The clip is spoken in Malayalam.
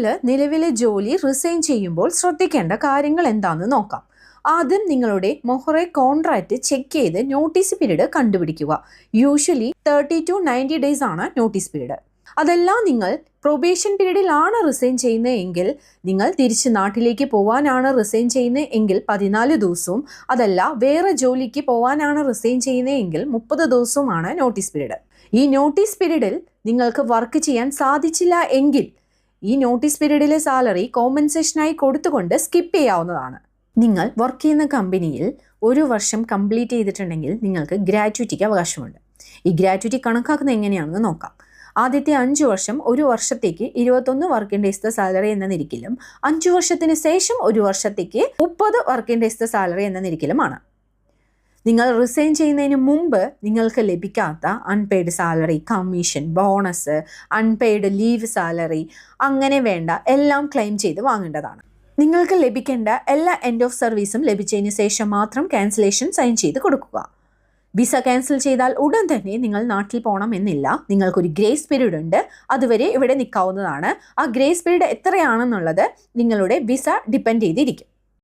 നിങ്ങൾ നിലവിലെ ജോലി റിസൈൻ ചെയ്യുമ്പോൾ ശ്രദ്ധിക്കേണ്ട കാര്യങ്ങൾ എന്താണെന്ന് നോക്കാം. ആദ്യം നിങ്ങളുടെ മൊഹറെ കോൺട്രാക്റ്റ് ചെക്ക് ചെയ്ത് നോട്ടീസ് പീരീഡ് കണ്ടുപിടിക്കുക. യൂഷ്വലി 30 to 90 ഡേയ്സ് ആണ് നോട്ടീസ് പീരീഡ്. അതെല്ലാം നിങ്ങൾ പ്രൊബേഷൻ പീരീഡിലാണ് റിസൈൻ ചെയ്യുന്നതെങ്കിൽ, നിങ്ങൾ തിരിച്ച് നാട്ടിലേക്ക് പോകാനാണ് റിസൈൻ ചെയ്യുന്നത് എങ്കിൽ 14 ദിവസവും, അതല്ല വേറെ ജോലിക്ക് പോകാനാണ് റിസൈൻ ചെയ്യുന്നതെങ്കിൽ 30 ദിവസവുമാണ് നോട്ടീസ് പീരീഡ്. ഈ നോട്ടീസ് പീരീഡിൽ നിങ്ങൾക്ക് വർക്ക് ചെയ്യാൻ സാധിച്ചില്ല എങ്കിൽ ഈ നോട്ടീസ് പീരീഡിലെ സാലറി കോമ്പൻസേഷനായി കൊടുത്തുകൊണ്ട് സ്കിപ്പ് ചെയ്യാവുന്നതാണ്. നിങ്ങൾ വർക്ക് ചെയ്യുന്ന കമ്പനിയിൽ 1 വർഷം കംപ്ലീറ്റ് ചെയ്തിട്ടുണ്ടെങ്കിൽ നിങ്ങൾക്ക് ഗ്രാറ്റുവിറ്റിക്ക് അവകാശമുണ്ട്. ഈ ഗ്രാറ്റുവിറ്റി കണക്കാക്കുന്നത് എങ്ങനെയാണെന്ന് നോക്കാം. ആദ്യത്തെ 5 വർഷം 1 വർഷത്തേക്ക് 21 വർക്കിംഗ് ഡേയ്സത്തെ സാലറി എന്ന നിരക്കിലും, 5 വർഷത്തിന് ശേഷം 1 വർഷത്തേക്ക് 30 വർക്കിംഗ് ഡേയ്സത്തെ സാലറി എന്ന നിരക്കിലുമാണ്. നിങ്ങൾ റിസൈൻ ചെയ്യുന്നതിന് മുമ്പ് നിങ്ങൾക്ക് ലഭിക്കാത്ത unpaid salary, commission, bonus, unpaid leave salary, അങ്ങനെ വേണ്ട എല്ലാം ക്ലെയിം ചെയ്ത് വാങ്ങേണ്ടതാണ്. നിങ്ങൾക്ക് ലഭിക്കേണ്ട എല്ലാ എൻഡ് ഓഫ് സർവീസും ലഭിച്ചതിന് ശേഷം മാത്രം ക്യാൻസലേഷൻ സൈൻ ചെയ്ത് കൊടുക്കുക. വിസ ക്യാൻസൽ ചെയ്താൽ ഉടൻ തന്നെ നിങ്ങൾ നാട്ടിൽ പോകണം എന്നില്ല. നിങ്ങൾക്കൊരു ഗ്രേസ് പീരീഡ് ഉണ്ട്. അതുവരെ ഇവിടെ നിൽക്കാവുന്നതാണ്. ആ ഗ്രേസ് പീരീഡ് എത്രയാണെന്നുള്ളത് നിങ്ങളുടെ വിസ ഡിപ്പെൻഡ് ചെയ്തിരിക്കും.